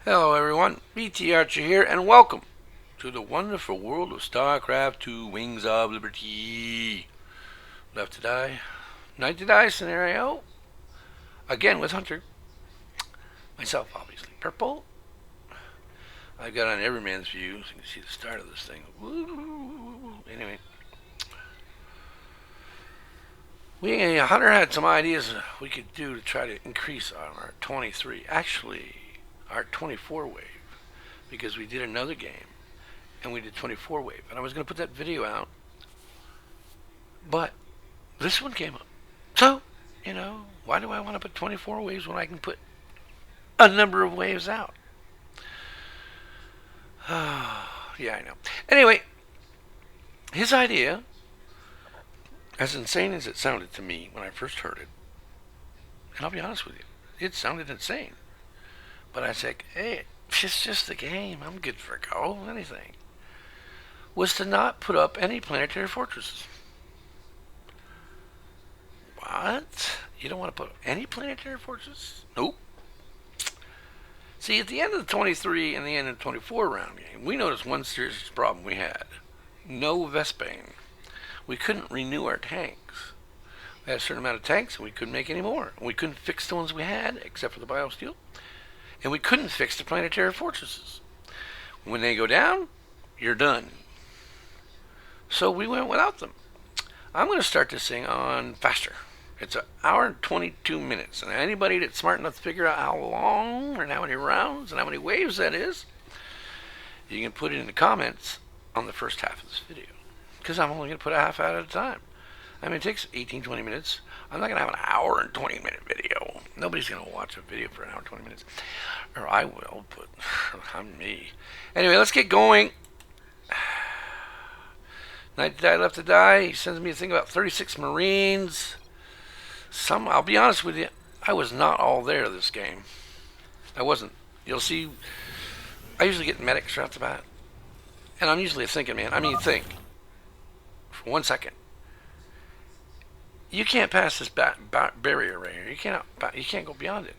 Hello everyone, MrVtArcher here, and welcome to the wonderful world of Starcraft 2 Wings of Liberty. Left to die, night to die scenario. Again with Hunter. Myself, obviously. Purple. I've got on Everyman's view, so you can see the start of this thing. Anyway. Hunter had some ideas we could do to try to increase on our 23. Actually, our 24 wave. Because we did another game and we did 24 wave, and I was going to put that video out, but this one came up. So, why do I want to put 24 waves when I can put a number of waves out? Yeah, I know. Anyway, his idea, as insane as it sounded to me when I first heard it, and I'll be honest with you, it sounded insane. But I said, hey, it's just a game. I'm good for a go. Anything. Was to not put up any planetary fortresses. What? You don't want to put up any planetary fortresses? Nope. See, at the end of the 23 and the end of the 24 round game, we noticed one serious problem we had. No Vespane. We couldn't renew our tanks. We had a certain amount of tanks, and we couldn't make any more. We couldn't fix the ones we had, except for the biosteel. And we couldn't fix the planetary fortresses. When they go down, you're done. So we went without them. I'm going to start this thing on faster. It's an hour and 22 minutes. And anybody that's smart enough to figure out how long and how many rounds and how many waves that is, you can put it in the comments on the first half of this video. Because I'm only going to put a half out at a time. I mean, it takes 18, 20 minutes. I'm not going to have an hour and 20 minute video. Nobody's going to watch a video for an hour and 20 minutes. Or I will, but I'm me. Anyway, let's get going. Night to die, left to die. He sends me a thing about 36 Marines. I'll be honest with you, I was not all there this game. I wasn't. You'll see, I usually get medics right off the bat. And I'm usually a thinking man. I mean, think. For 1 second. You can't pass this barrier right here. You can't go beyond it.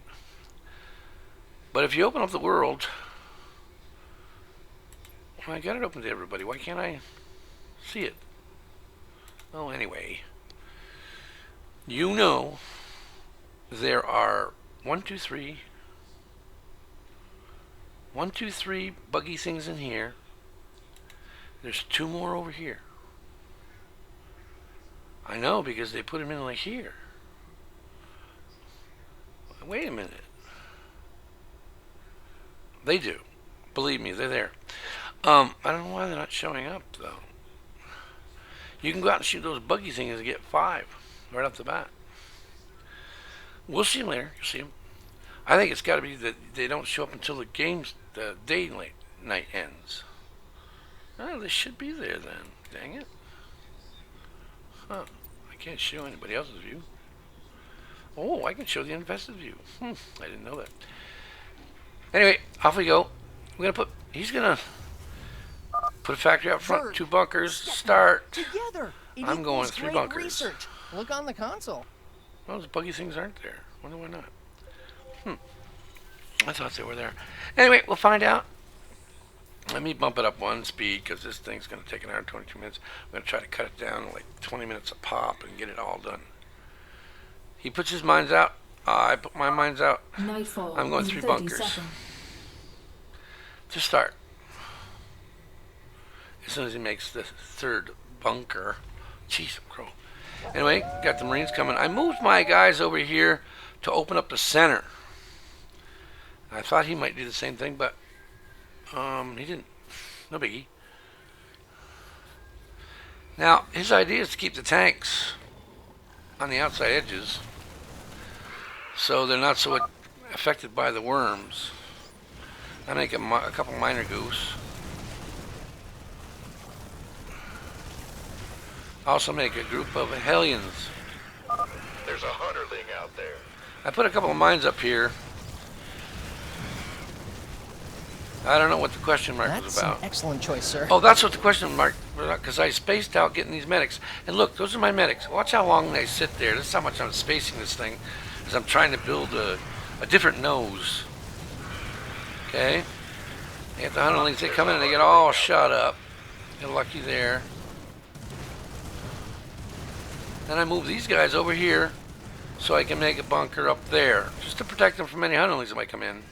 But if you open up the world, well, I got it open to everybody. Why can't I see it? Oh, anyway, there are 1, 2, 3 buggy things in here. There's 2 more over here. I know, because they put them in like here. Wait a minute. They do. Believe me, they're there. I don't know why they're not showing up, though. You can go out and shoot those buggy things and get 5 right off the bat. We'll see them later. You'll see them. I think it's got to be that they don't show up until the night ends. Oh, they should be there then. Dang it. Huh. I can't show anybody else's view. Oh, I can show the invested view. I didn't know that. Anyway, off we go. He's gonna put a factory out front, 2 bunkers, start. Together. I'm going 3 bunkers. Research. Look on the console. Well, those buggy things aren't there. Wonder why not. I thought they were there. Anyway, we'll find out. Let me bump it up 1 speed, because this thing's going to take an hour and 22 minutes. I'm going to try to cut it down to like 20 minutes a pop and get it all done. He puts his mines out. I put my mines out. Nightfall I'm going in 3 30 bunkers. seconds. To start. As soon as he makes the 3rd bunker. Jeez, I'm crow. Anyway, got the Marines coming. I moved my guys over here to open up the center. I thought he might do the same thing, but he didn't. No biggie. Now, his idea is to keep the tanks on the outside edges so they're not so affected by the worms. I make a couple minor goose. Also make a group of Hellions. There's a hunterling out there. I put a couple of mines up here. I don't know what the question mark was about. That's an excellent choice, sir. Oh, that's what the question mark was about, because I spaced out getting these medics. And look, those are my medics. Watch how long they sit there. This is how much I'm spacing this thing, as I'm trying to build a different nose. Okay. They get the hunterlings, they come in and they get all shot up. Get lucky there. Then I move these guys over here so I can make a bunker up there, just to protect them from any hunterlings that might come in.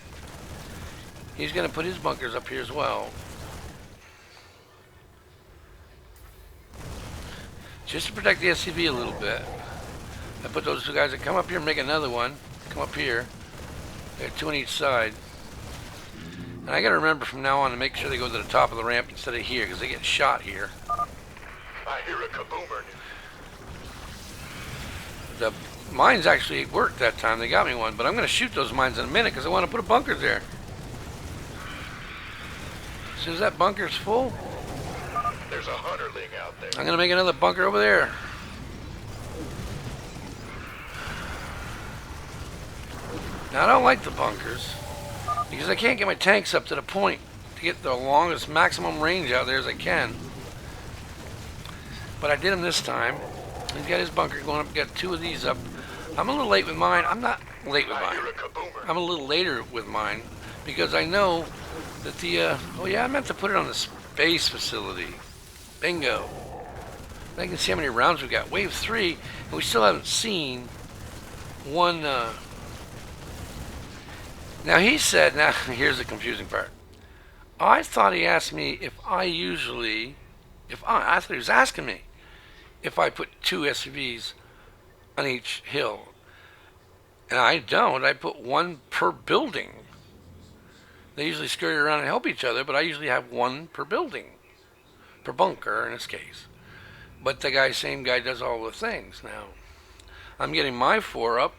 He's going to put his bunkers up here as well. Just to protect the SCV a little bit. I put those two guys that come up here and make another one. Come up here. They got two on each side. And I got to remember from now on to make sure they go to the top of the ramp instead of here, because they get shot here. I hear a kaboomer. The mines actually worked that time. They got me one, but I'm going to shoot those mines in a minute because I want to put a bunker there. As soon as that bunker's full, There's a hunterling out there. I'm going to make another bunker over there. Now, I don't like the bunkers because I can't get my tanks up to the point to get the longest maximum range out there as I can. But I did him this time. He's got his bunker going up. Got two of these up. I'm a little late with mine. I'm not late with I mine. hear a kaboomer. I'm a little later with mine because I know that the, oh yeah, I meant to put it on the space facility. Bingo. I can see how many rounds we got. Wave 3, and we still haven't seen one, Now he said, now here's the confusing part. I thought he asked me if I usually, I thought he was asking me if I put two SUVs on each hill. And I don't. I put one per building. They usually scurry around and help each other, but I usually have one per building. Per bunker, in this case. But the same guy does all the things now. I'm getting my 4 up.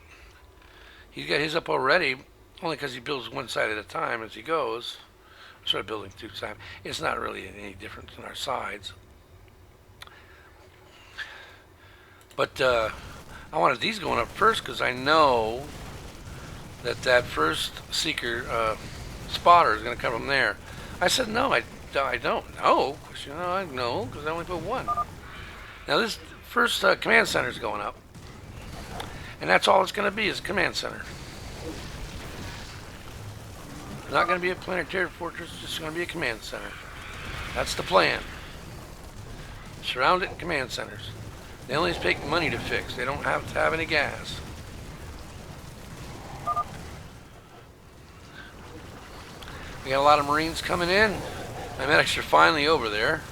He's got his up already, only because he builds one side at a time as he goes. I'm sort of building two sides. It's not really any difference in our sides. But I wanted these going up first because I know that first seeker spotter is going to come from there. I said no, I don't know. I know because I only put one. Now this first command center is going up, and that's all it's going to be is a command center. Not going to be a planetary fortress. It's just going to be a command center. That's the plan. Surround it in command centers. They only take money to fix. They don't have to have any gas. We got a lot of Marines coming in. My medics are finally over there.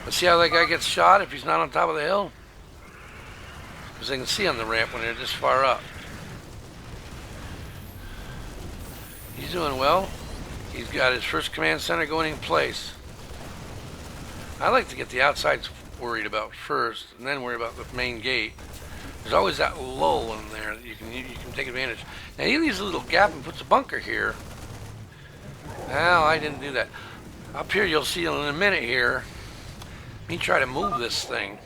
Let's see how that guy gets shot if he's not on top of the hill. Because they can see on the ramp when they're this far up. He's doing well. He's got his first command center going in place. I like to get the outsides worried about first, and then worry about the main gate. There's always that lull in there that you can take advantage. Now he leaves a little gap and puts a bunker here. Well, I didn't do that. Up here you'll see in a minute here, me try to move this thing.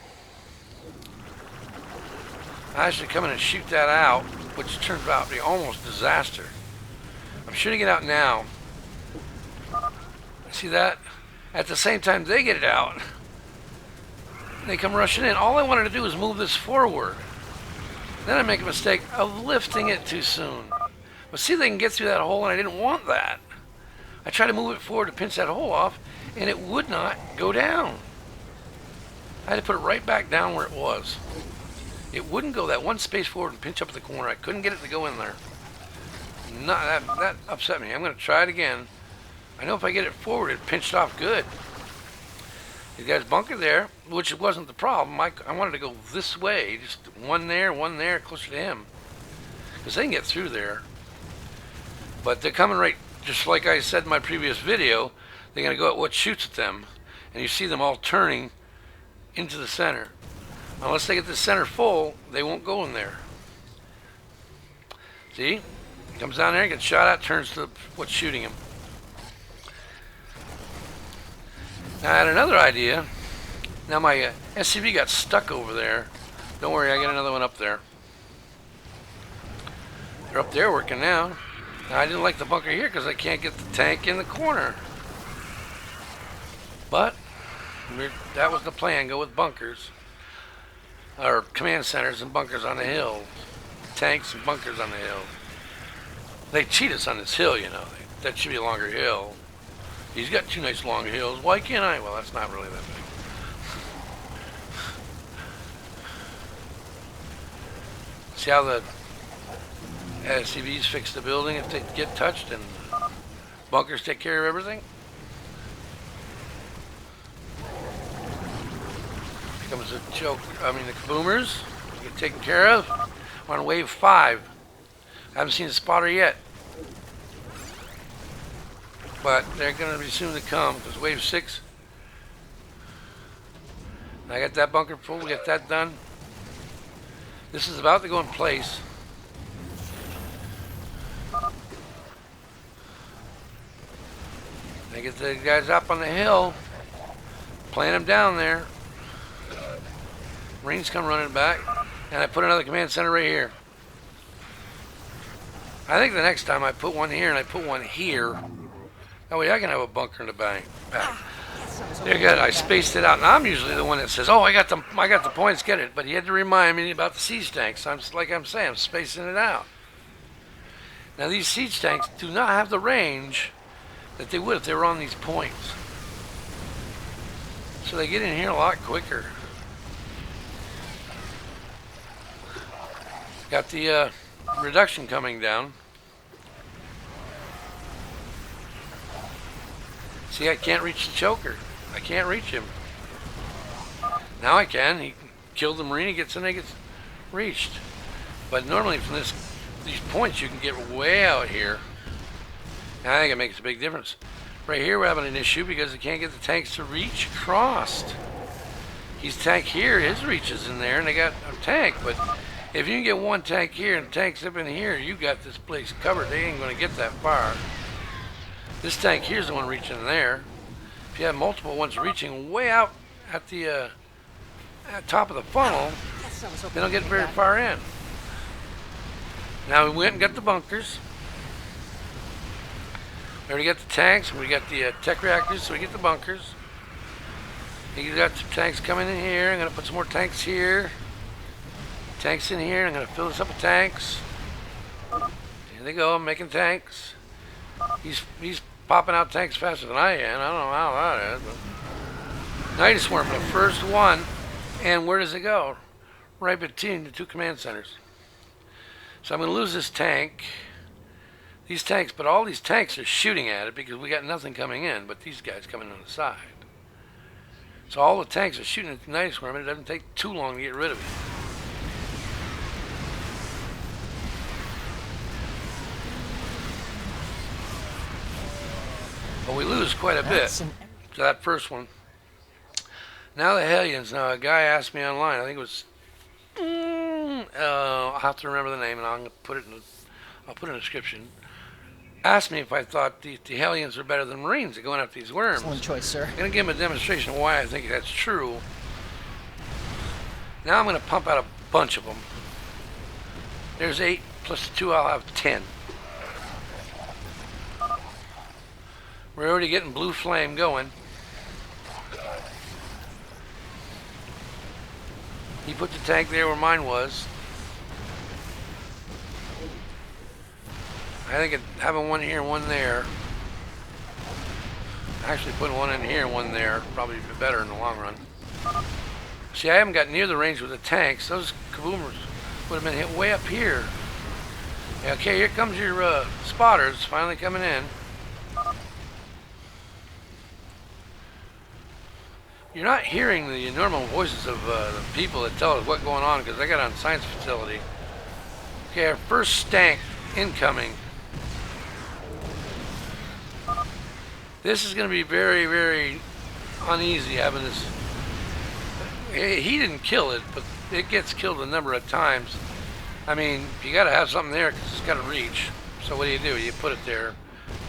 I should come in and shoot that out, which turns out to be almost disaster. I'm shooting it out now. See that? At the same time they get it out, they come rushing in. All I wanted to do was move this forward. Then I make a mistake of lifting it too soon. But see, they can get through that hole, and I didn't want that. I tried to move it forward to pinch that hole off, and it would not go down. I had to put it right back down where it was. It wouldn't go that one space forward and pinch up at the corner. I couldn't get it to go in there. That upset me. I'm going to try it again. I know if I get it forward, it pinched off good. You guys bunker there, which wasn't the problem. I wanted to go this way, just one there, closer to him. Because they can get through there. But they're coming right, just like I said in my previous video, they're going to go at what shoots at them. And you see them all turning into the center. Unless they get the center full, they won't go in there. See? He comes down there, gets shot at, turns to what's shooting him. Now I had another idea. Now my SCV got stuck over there. Don't worry, I got another one up there. They're up there working now. Now I didn't like the bunker here because I can't get the tank in the corner. But that was the plan, go with bunkers. Or command centers and bunkers on the hill. Tanks and bunkers on the hill. They cheat us on this hill, you know. That should be a longer hill. He's got 2 nice long hills. Why can't I? Well, that's not really that big. See how the SCVs fix the building if they get touched, and bunkers take care of everything? Here comes the choke. I mean, the kaboomers get taken care of. We're on wave 5. I haven't seen a spotter yet, but they're going to be soon to come because wave 6. I got that bunker full. We got that done. This is about to go in place. I get the guys up on the hill, plant them down there. Marines come running back, and I put another command center right here. I think the next time I put one here and I put one here, that way I can have a bunker in the back. There, good. I spaced it out. Now I'm usually the one that says, "Oh, I got the points, get it." But he had to remind me about the siege tanks. I'm saying, I'm spacing it out. Now these siege tanks do not have the range that they would if they were on these points. So they get in here a lot quicker. Got the reduction coming down. See, I can't reach the choker. I can't reach him. Now I can. He killed the Marine. He gets in there, gets reached. But normally from these points you can get way out here. And I think it makes a big difference. Right here we're having an issue because they can't get the tanks to reach across. He's tank here, his reach is in there, and they got a tank. But if you can get one tank here and tanks up in here, you got this place covered. They ain't going to get that far. This tank here's the one reaching there. If you have multiple ones reaching way out at the at top of the funnel, they don't get very far in. Now we went and got the bunkers. We already got the tanks. We got the tech reactors, so we get the bunkers. You got some tanks coming in here. I'm going to put some more tanks here. Tanks in here. I'm going to fill this up with tanks. Here they go. I'm making tanks. He's popping out tanks faster than I am. I don't know how that is. But now you just swarm the first one, and where does it go? Right between the 2 command centers. So I'm going to lose this tank. These tanks, but all these tanks are shooting at it because we got nothing coming in, but these guys coming on the side. So all the tanks are shooting at the night swarm, and it doesn't take too long to get rid of it. But we lose quite a bit to that first one. Now the Hellions. Now a guy asked me online. I think it was. I'll have to remember the name, and I'll put it in the description. Asked me if I thought the Hellions are better than Marines at going after these worms. Excellent choice, sir. I'm going to give him a demonstration of why I think that's true. Now I'm going to pump out a bunch of them. There's 8 plus 2. I'll have 10. We're already getting blue flame going. He put the tank there where mine was. I think having one here and one there. Actually putting one in here and one there probably be better in the long run. See, I haven't got near the range with the tanks. Those kaboomers would have been hit way up here. Okay, here comes your spotters finally coming in. You're not hearing the normal voices of the people that tell us what's going on because I got on science facility. Okay, our first stank incoming. This is going to be very, very uneasy having this. He didn't kill it, but it gets killed a number of times. I mean, you got to have something there because it's got to reach. So what do? You put it there.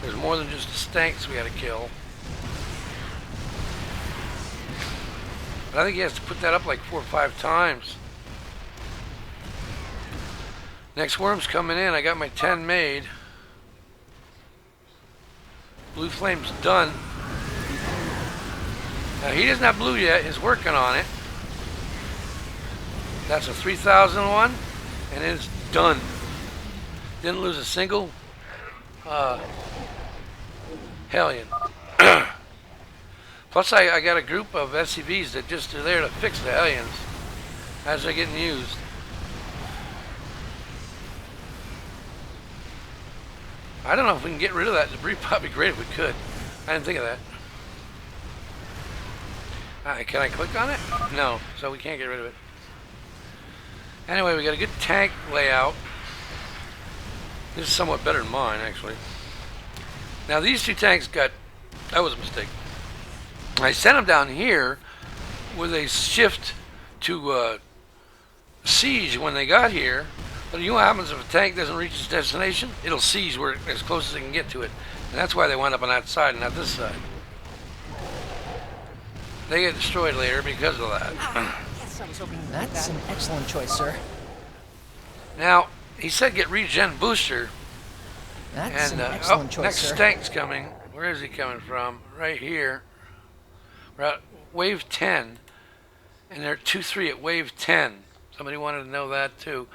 There's more than just the stanks we got to kill. But I think he has to put that up like 4 or 5 times. Next worm's coming in. I got my 10 made. Blue flame's done. Now he doesn't have blue yet. He's working on it. That's a 3001, and it's done. Didn't lose a single Hellion. Plus, I got a group of SCVs that just are there to fix the Hellions as they're getting used. I don't know if we can get rid of that debris. Probably great if we could. I didn't think of that. Can I click on it? No, so we can't get rid of it. Anyway, we got a good tank layout. This is somewhat better than mine, actually. Now, these two tanks got... That was a mistake. I sent them down here with a shift to siege when they got here. But you know what happens if a tank doesn't reach its destination? It'll siege where as close as it can get to it. And that's why they wind up on that side and not this side. They get destroyed later because of that. Yes, I was hoping that's an excellent choice, sir. Now, he said get regen booster. That's And an excellent choice, next sir. tank's coming. Where is he coming from? Right here. We're at wave 10. And they're 2-3 at wave 10. Somebody wanted to know that too.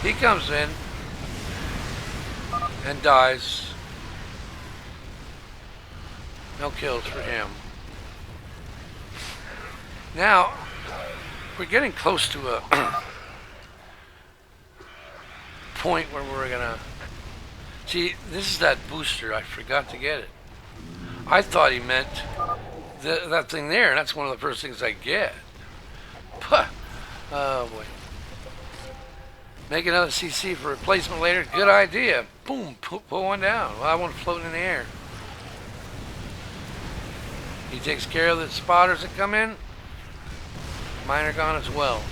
He comes in and dies. No kills for him. Now, we're getting close to a point where we're gonna... See, this is that booster. I forgot to get it. I thought he meant that thing there, and that's one of the first things I get. Oh boy. Make another CC for replacement later. Good idea. Boom, pull one down. Well, I want to float in the air. He takes care of the spotters that come in. Mine are gone as well.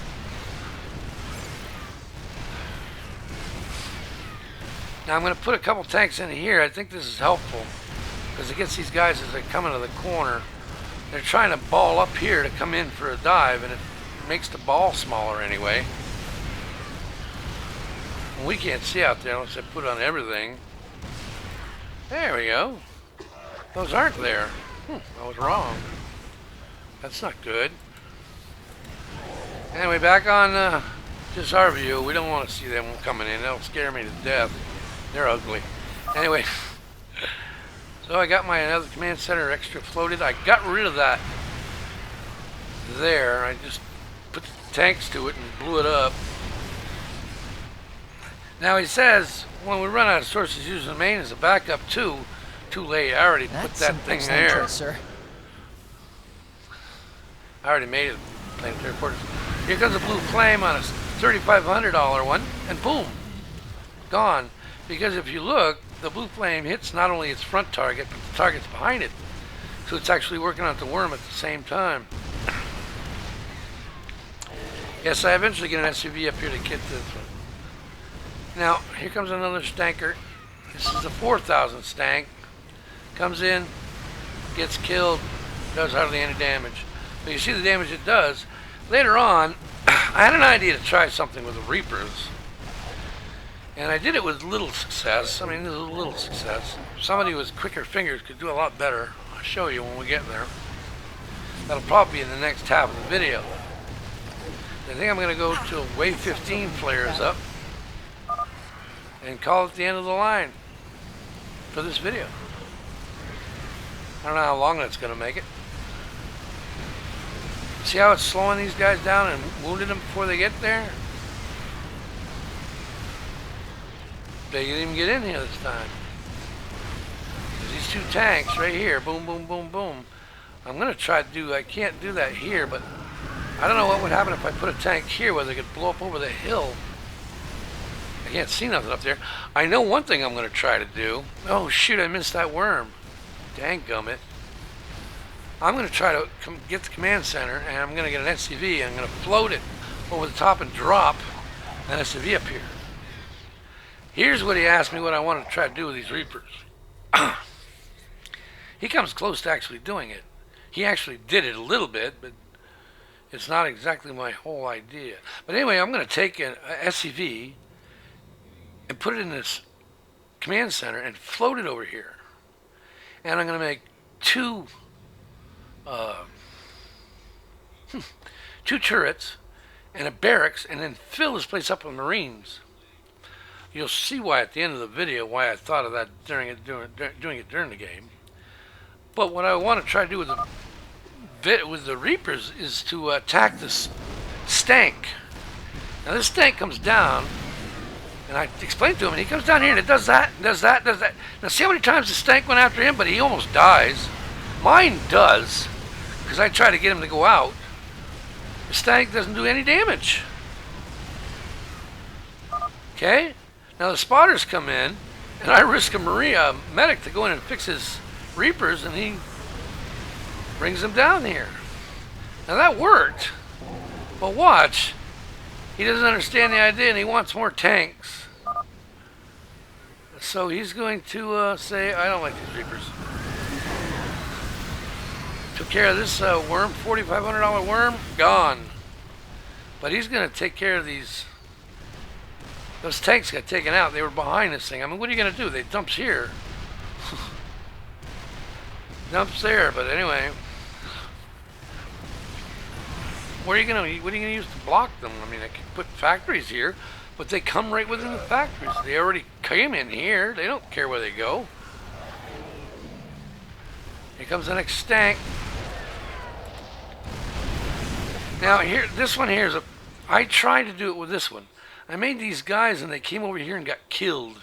Now I'm going to put a couple tanks in here. I think this is helpful because it gets these guys as they come into the corner. They're trying to ball up here to come in for a dive, and it makes the ball smaller anyway. And we can't see out there unless I put on everything. There we go. Those aren't there. I was wrong. That's not good. Anyway, back on just our view. We don't want to see them coming in. They'll scare me to death. They're ugly. Anyway, so I got my another command center extra floated. I got rid of that there. I just put the tanks to it and blew it up. Now he says when we run out of sources, use the main as a backup too. Too late. I already put that thing there. Choice, sir. I already made it. Planetary quarters. Here comes a blue flame on a $3,500 one, and boom, gone. Because if you look, the blue flame hits not only its front target, but the targets behind it. So it's actually working out the worm at the same time. Yes, I eventually get an SUV up here to get this one. Now, here comes another stanker. This is a 4,000 stank. Comes in, gets killed, does hardly any damage. But you see the damage it does. Later on, I had an idea to try something with the Reapers. And I did it with little success. I mean, this is a little success. Somebody with quicker fingers could do a lot better. I'll show you when we get there. That'll probably be in the next half of the video. I think I'm going to go till wave 15 flares up and call it the end of the line for this video. I don't know how long that's going to make it. See how it's slowing these guys down and wounding them before they get there? They didn't even get in here this time. There's these two tanks right here. Boom, boom, boom, boom. I'm going to try to do... I can't do that here, but I don't know what would happen if I put a tank here where they could blow up over the hill. I can't see nothing up there. I know one thing I'm going to try to do. Oh, shoot, I missed that worm. Danggummit. I'm going to try to get the command center, and I'm going to get an SCV, and I'm going to float it over the top and drop an SCV up here. Here's what he asked me what I want to try to do with these Reapers. He comes close to actually doing it. He actually did it a little bit, but it's not exactly my whole idea. But anyway, I'm going to take an SCV and put it in this command center and float it over here. And I'm going to make two turrets and a barracks, and then fill this place up with Marines. You'll see why at the end of the video why I thought of that doing it during the game. But what I want to try to do with the Reapers is to attack this stank. Now this stank comes down, and I explained to him, and he comes down here and it does that, does that, does that. Now see how many times the stank went after him, but he almost dies. Mine does, because I try to get him to go out. The stank doesn't do any damage. Okay? Now the spotters come in, and I risk a medic to go in and fix his Reapers, and he brings them down here. Now that worked, but watch, he doesn't understand the idea, and he wants more tanks. So he's going to say, I don't like these Reapers. Took care of this worm, $4,500 worm, gone. But he's going to take care of these. Those tanks got taken out. They were behind this thing. I mean, what are you going to do? They dumps here. Dumps there, but anyway. What are you going to use to block them? I mean, I can put factories here, but they come right within the factories. They already came in here. They don't care where they go. Here comes the next tank. Now here, this one here is I tried to do it with this one. I made these guys and they came over here and got killed.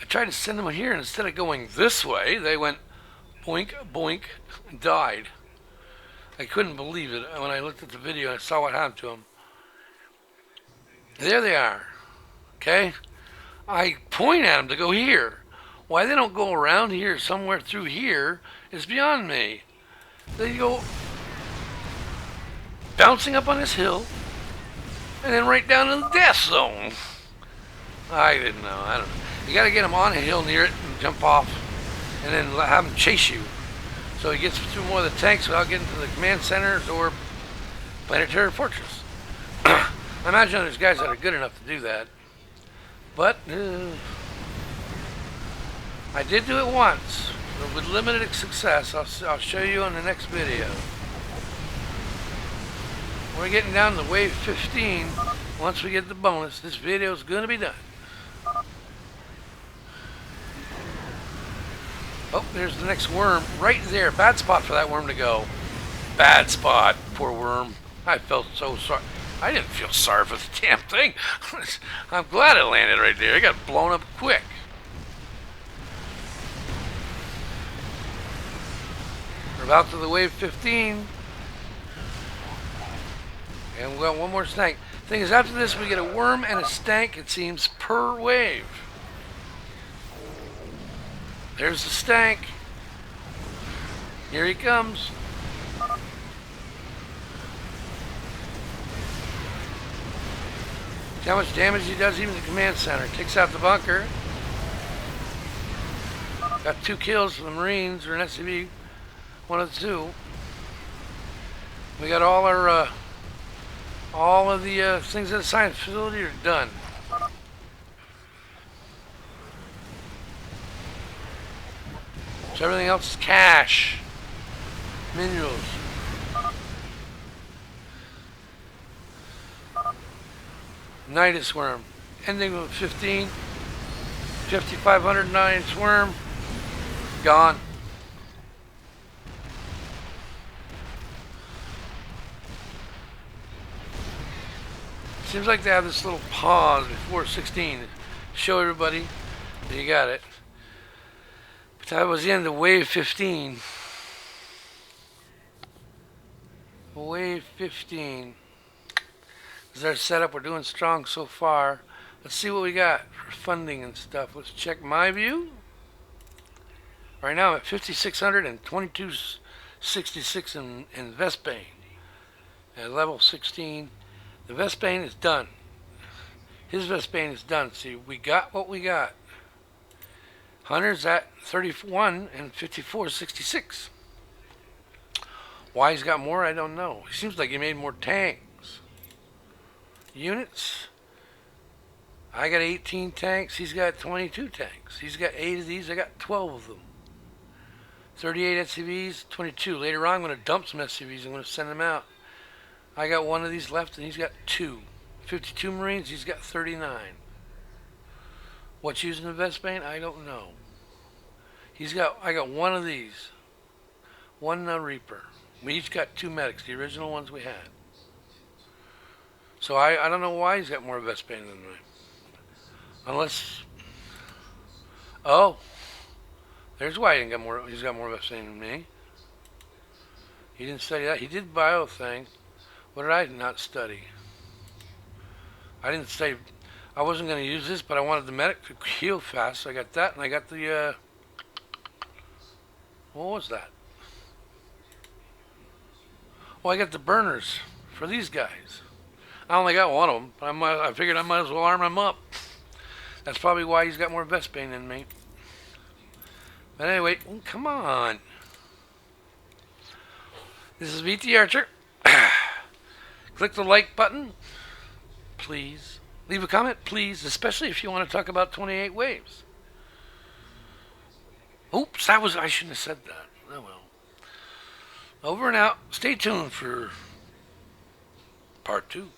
I tried to send them here, and instead of going this way, they went boink, boink, and died. I couldn't believe it when I looked at the video and I saw what happened to them. There they are. Okay? I point at them to go here. Why they don't go around here somewhere through here is beyond me. They go bouncing up on this hill and then right down to the death zone. I didn't know. I don't know. You got to get him on a hill near it and jump off, and then have him chase you, so he gets through more of the tanks without getting to the command centers or planetary fortress. I imagine there's guys that are good enough to do that, but I did do it once with limited success. I'll show you on the next video. We're getting down to wave 15. Once we get the bonus, this video is going to be done. Oh, there's the next worm right there. Bad spot for that worm to go. Bad spot. Poor worm. I felt so sorry. I didn't feel sorry for the damn thing. I'm glad it landed right there. It got blown up quick. We're about to the wave 15. And we got one more stank. Thing is, after this, we get a worm and a stank, it seems, per wave. There's the stank. Here he comes. See how much damage he does even to the command center. Takes out the bunker. Got 2 kills for the Marines, or an SCV. One of the 2. We got all our all of the things in the science facility are done. So everything else is cash, minerals. Nidus worm, ending with 15, 5,500 Nidus worm, gone. Seems like they have this little pause before 16 to show everybody that you got it. But that was the end of wave 15. Wave 15 is our setup. We're doing strong so far. Let's see what we got for funding and stuff. Let's check my view. Right now I'm at 5,600 and 2266 in Vespane at level 16. The Vespane is done. His Vespane is done. See, we got what we got. Hunter's at 31 and 5466. Why he's got more, I don't know. It seems like he made more tanks. Units. I got 18 tanks. He's got 22 tanks. He's got 8 of these. I got 12 of them. 38 SCVs, 22. Later on, I'm going to dump some SCVs. I'm going to send them out. I got 1 of these left, and he's got 2. 52 Marines, he's got 39. What's using the vest bane? I don't know. I got one of these. One Reaper. We each got 2 medics, the original ones we had. So I don't know why he's got more vest bane than me. Unless... Oh. There's why he's got more vest bane than me. He didn't study that. He did bio thing. What did I not study? I didn't study... I wasn't going to use this, but I wanted the medic to heal fast, so I got that, and I got the, what was that? Oh, I got the burners for these guys. I only got one of them, but I figured I might as well arm him up. That's probably why he's got more vest bane than me. But anyway, come on. This is MrVtArcher. Click the like button, please. Leave a comment, please, especially if you want to talk about 28 waves. Oops, I shouldn't have said that. Oh well. Over and out. Stay tuned for part 2.